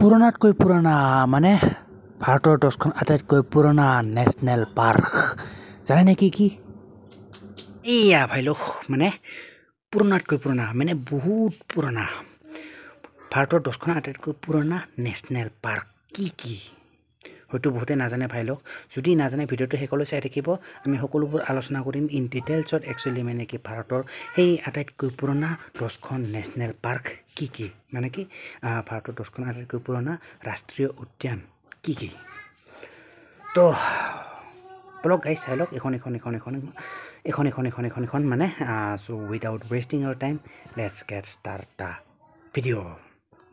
পুৰণাতকৈ পুৰণা মানে ভাৰতৰ 10খন আটাইতকৈ পুৰণা নেশ্যনেল পাৰ্ক জানে নেকি কি এয়া ভাইলোক মানে পুৰণাতকৈ পুৰণা মানে বহুত পুৰণা ভাৰতৰ 10খন আটাইতকৈ পুৰণা নেশ্যনেল পাৰ্ক কি হয়তো বহুতে নাজানে ভাইলোক যদি নাজানে ভিডিঅ'টো শেষলৈ চাই থাকিব আমি সকলোবোৰ আলোচনা কৰিম ইন ডিটেইলছত একচুৱেলি মানে কি ভাৰতৰ সেই আটাইতকৈ পুৰণা 10খন নেশ্যনেল পাৰ্ক কি মানে কি ভাৰতৰ 10খন আটাইতকৈ পুৰণা ৰাষ্ট্ৰীয় উদ্যান কি তো ব্লগ গাইজ চাই লওক এখন মানে so' without wasting our time let's get start the video'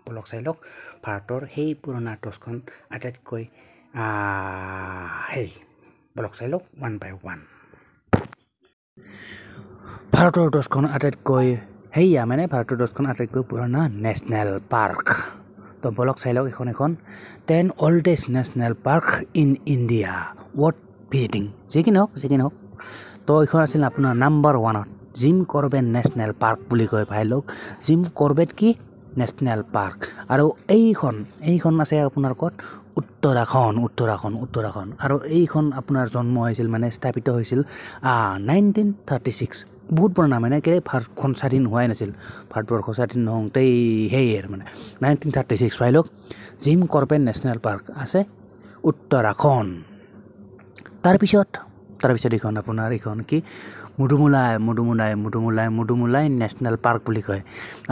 blog চাই লওক ভাৰতৰ সেই পুৰণা 10খন আটাইতকৈ ব্লগ চাই লওক ওৱান বাই ওৱান ভাৰতৰ 10খন আটাইতকৈ মানে ভাৰতৰ 10খন আটাইতকৈ পুৰণা নেশ্যনেল পাৰ্ক তো ব্লগ চাই লওক এখন 10 oldest national park in India worth visiting যি কি নহওক তো এইখন আছিল আপোনাৰ নাম্বাৰ 1ত জিম কৰবেট নেশ্যনেল পাৰ্ক বুলি কয় ভাই লোক জিম কৰবেট কি নেশ্যনেল পাৰ্ক আৰু এইখন আছে আপোনাৰ ক'ত উত্তৰাখণ্ড আৰু এইখন আপোনাৰ জন্ম হৈছিল মানে স্থাপিত হৈছিল 1936 বহুত পুৰণা মানে কি ভাৰতখন স্বাধীন হোৱাই নাছিল ভাৰতবৰ্ষ স্বাধীন নহওঁতেই মানে 1936 ভাই লোক জিম কৰবেট নেশ্যনেল পাৰ্ক আছে উত্তৰাখণ্ড তাৰপিছত এইখন আপোনাৰ কি মুডুমুলাই নেশ্যনেল পাৰ্ক বুলি কয়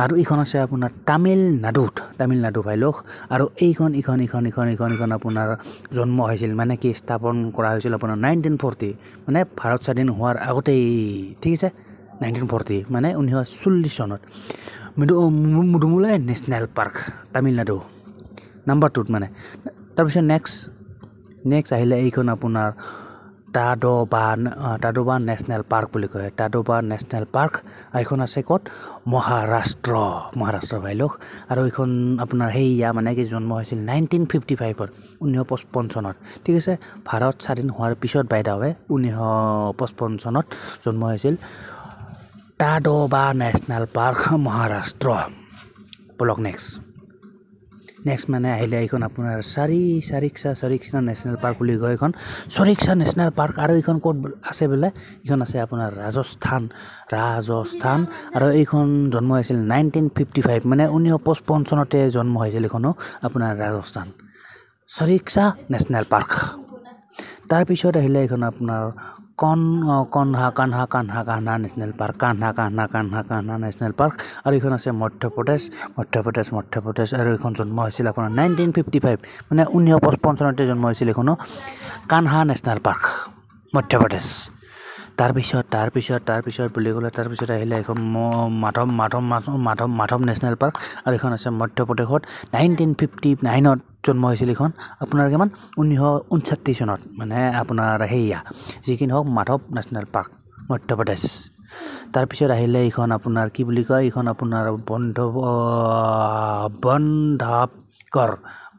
আৰু এইখন আছে আপোনাৰ তামিলনাডু ভাই লোক আৰু এইখন আপোনাৰ জন্ম হৈছিল মানে কি স্থাপন কৰা হৈছিল আপোনাৰ 1940 মানে ভাৰত স্বাধীন হোৱাৰ আগতেই ঠিক আছে 1940 মানে 1940 চনত মুডুমুলাই নেশ্যনেল পাৰ্ক তামিলনাডু নাম্বাৰ 2ত মানে তাৰপিছত নেক্সট আহিলে এইখন আপোনাৰ টাডোবা নেশ্যনেল পাৰ্ক বুলি কয় টাডোবা নেশ্যনেল পাৰ্ক আৰু এইখন আছে ক'ত মহাৰাষ্ট্ৰ ভাই লোক আৰু এইখন আপোনাৰ মানে কি জন্ম হৈছিল 1955 1955 চনত ঠিক আছে ভাৰত স্বাধীন হোৱাৰ পিছত বাইদাৱে 1955 চনত জন্ম হৈছিল Tadoba national park Maharashtra block next মানে আহিলে এইখন আপোনাৰ সৰিক্সা নেশ্যনেল পাৰ্ক বুলি কয় এইখন সৰিক্সা নেশ্যনেল পাৰ্ক আৰু এইখন ক'ত আছে বোলে এইখন আছে আপোনাৰ ৰাজস্থান আৰু এইখন জন্ম হৈছিল 1955 মানে 1955 চনতে জন্ম হৈছিল এইখনো আপোনাৰ ৰাজস্থান সৰিক্সা নেশ্যনেল পাৰ্ক তাৰপিছত আহিলে এইখন আপোনাৰ Kanha national park Kanha national park আৰু এইখন আছে মধ্যপ্ৰদেশ আৰু এইখন জন্ম হৈছিল আপোনাৰ 1955 মানে 1955 চনতে জন্ম হৈছিল এইখনো কানহা নেশ্যনেল পাৰ্ক মধ্যপ্ৰদেশ তাৰপিছত বুলি ক'লে তাৰপিছত আহিলে এখন মাধৱ নেশ্যনেল পাৰ্ক আৰু এইখন আছে মধ্যপ্ৰদেশত 1959ত জন্ম হৈছিল এইখন আপোনাৰ কিমান 1959 চনত মানে আপোনাৰ যি কি নহওক মাধৱ নেশ্যনেল পাৰ্ক মধ্যপ্ৰদেশ তাৰপিছত আহিলে এইখন আপোনাৰ কি বুলি কয় এইখন আপোনাৰ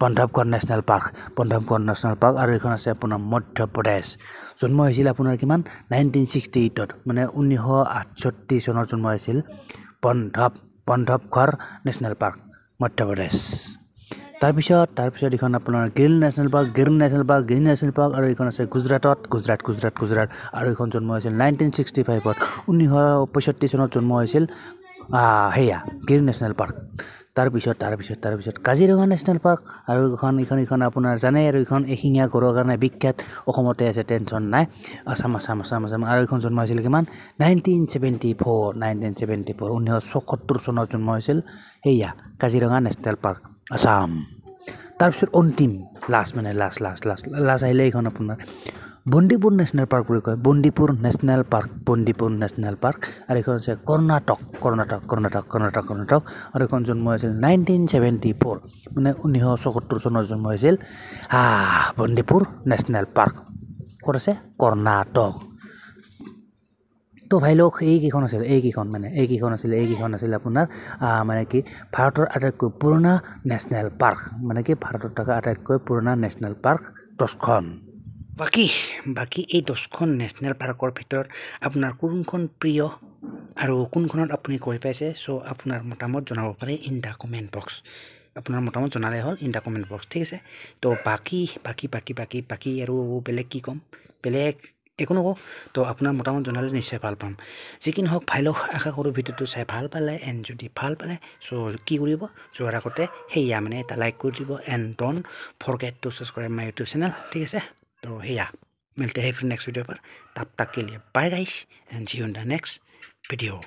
বন্ধৱগড় নেশ্যনেল পাৰ্ক আৰু এইখন আছে আপোনাৰ মধ্যপ্ৰদেশ জন্ম হৈছিল আপোনাৰ কিমান 1968ত মানে 1968 চনত জন্ম হৈছিল বন্ধৱগড় নেশ্যনেল পাৰ্ক মধ্যপ্ৰদেশ তাৰপিছত এইখন আপোনাৰ গিৰ নেশ্যনেল পাৰ্ক আৰু এইখন আছে গুজৰাট আৰু এইখন জন্ম হৈছিল 1965ত 1965 চনত জন্ম হৈছিল গিৰ নেশ্যনেল পাৰ্ক তাৰপিছত কাজিৰঙা নেশ্যনেল পাৰ্ক আৰু এইখন আপোনাৰ জানে আৰু এইখন এশিঙীয়া গঁড়ৰ কাৰণে বিখ্যাত অসমতে আছে টেনশ্যন নাই আছাম আৰু এইখন জন্ম হৈছিল কিমান 1974 1974 চনত জন্ম হৈছিল কাজিৰঙা নেশ্যনেল পাৰ্ক আছাম তাৰপিছত অন্তিম লাষ্ট আহিলে এইখন আপোনাৰ বন্দিপুৰ নেশ্যনেল পাৰ্ক বুলি কয় বন্দিপুৰ নেশ্যনেল পাৰ্ক আৰু এইখন আছে কৰ্ণাটক আৰু এইখন জন্ম হৈছিল 1974 মানে 1974 চনত জন্ম হৈছিল বন্দিপুৰ নেশ্যনেল পাৰ্ক ক'ত আছে কৰ্ণাটক তো ভাই লোক এইকেইখন আছিল আপোনাৰ মানে কি ভাৰতৰ আটাইতকৈ পুৰণা নেশ্যনেল পাৰ্ক মানে কি ভাৰতত থকা আটাইতকৈ পুৰণা নেশ্যনেল পাৰ্ক 10খন বাকী এই 10খন নেশ্যনেল পাৰ্কৰ ভিতৰত আপোনাৰ কোনখন প্ৰিয় আৰু কোনখনত আপুনি গৈ পাইছে চ' আপোনাৰ মতামত জনাব পাৰে ইন দ্য কমেণ্ট বক্স আপোনাৰ মতামত জনালে হ'ল ইন দ্য কমেণ্ট বক্স ঠিক আছে তো বাকী আৰু বেলেগ কি ক'ম বেলেগ একো নকওঁ তো আপোনাৰ মতামত জনালে নিশ্চয় ভাল পাম যি কি নহওক ভাই লওক আশা কৰোঁ ভিডিঅ'টো চাই ভাল পালে এণ্ড যদি ভাল পালে চ' কি কৰিব যোৱাৰ আগতে সেয়া মানে এটা লাইক কৰি দিব and don't forget two subscribe my YouTube channel ঠিক আছে তো সেয়া मिलते हैं फिर नेक्स्ट वीडियो पर तब तक के लिए bye guys and see you in the next video